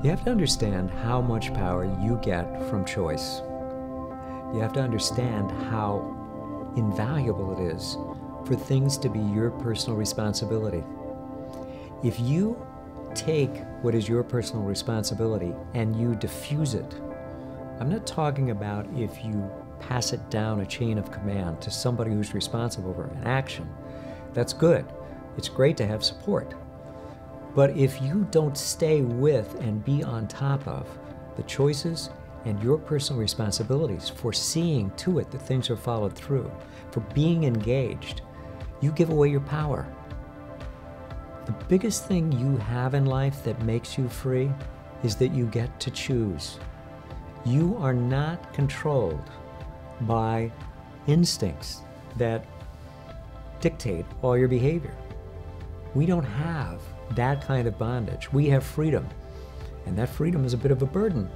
You have to understand how much power you get from choice. You have to understand how invaluable it is for things to be your personal responsibility. If you take what is your personal responsibility and you diffuse it, I'm not talking about if you pass it down a chain of command to somebody who's responsible for an action. That's good. It's great to have support. But if you don't stay with and be on top of the choices and your personal responsibilities for seeing to it that things are followed through, for being engaged, you give away your power. The biggest thing you have in life that makes you free is that you get to choose. You are not controlled by instincts that dictate all your behavior. We don't have that kind of bondage. We have freedom. And that freedom is a bit of a burden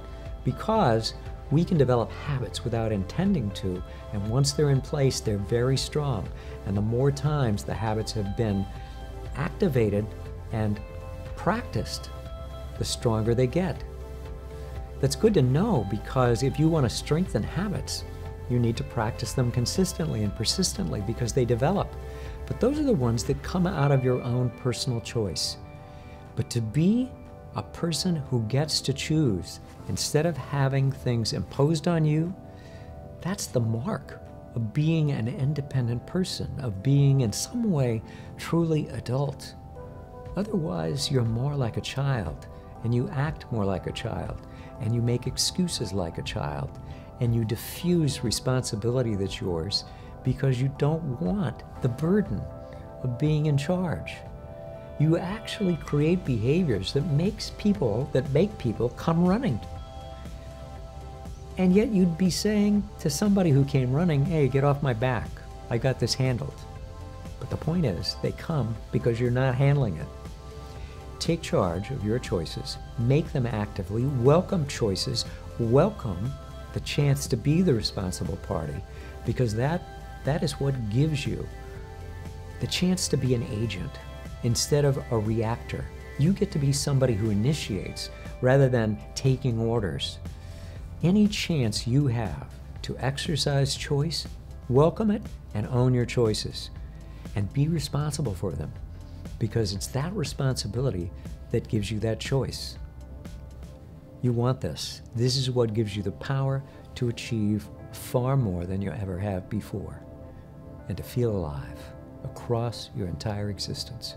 because we can develop habits without intending to, and once they're in place, they're very strong. And the more times the habits have been activated and practiced, the stronger they get. That's good to know because if you want to strengthen habits, you need to practice them consistently and persistently because they develop. But those are the ones that come out of your own personal choice. But to be a person who gets to choose instead of having things imposed on you, that's the mark of being an independent person, of being in some way truly adult. Otherwise, you're more like a child, and you act more like a child, and you make excuses like a child, and you diffuse responsibility that's yours because you don't want the burden of being in charge. You actually create behaviors that make people come running. And yet you'd be saying to somebody who came running, hey, get off my back. I got this handled. But the point is, they come because you're not handling it. Take charge of your choices, make them actively, welcome choices, welcome the chance to be the responsible party, because that is what gives you the chance to be an agent instead of a reactor. You get to be somebody who initiates rather than taking orders. Any chance you have to exercise choice, welcome it and own your choices and be responsible for them, because it's that responsibility that gives you that choice. You want this. This is what gives you the power to achieve far more than you ever have before and to feel alive across your entire existence.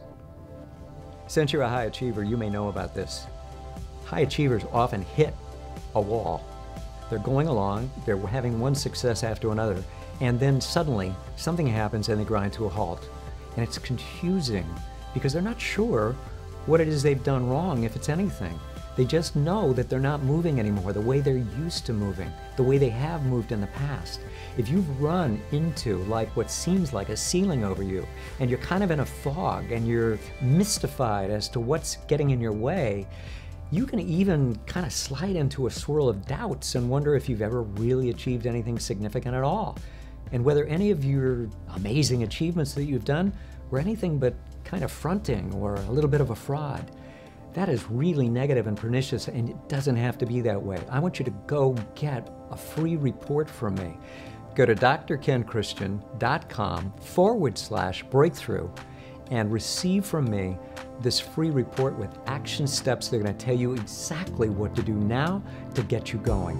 Since you're a high achiever, you may know about this. High achievers often hit a wall. They're going along, they're having one success after another, and then suddenly something happens and they grind to a halt. And it's confusing because they're not sure what it is they've done wrong, if it's anything. They just know that they're not moving anymore the way they're used to moving, the way they have moved in the past. If you've run into like what seems like a ceiling over you, and you're kind of in a fog and you're mystified as to what's getting in your way, you can even kind of slide into a swirl of doubts and wonder if you've ever really achieved anything significant at all, and whether any of your amazing achievements that you've done were anything but kind of fronting or a little bit of a fraud. That is really negative and pernicious, and it doesn't have to be that way. I want you to go get a free report from me. Go to drkenchristian.com/breakthrough and receive from me this free report with action steps that are going to tell you exactly what to do now to get you going.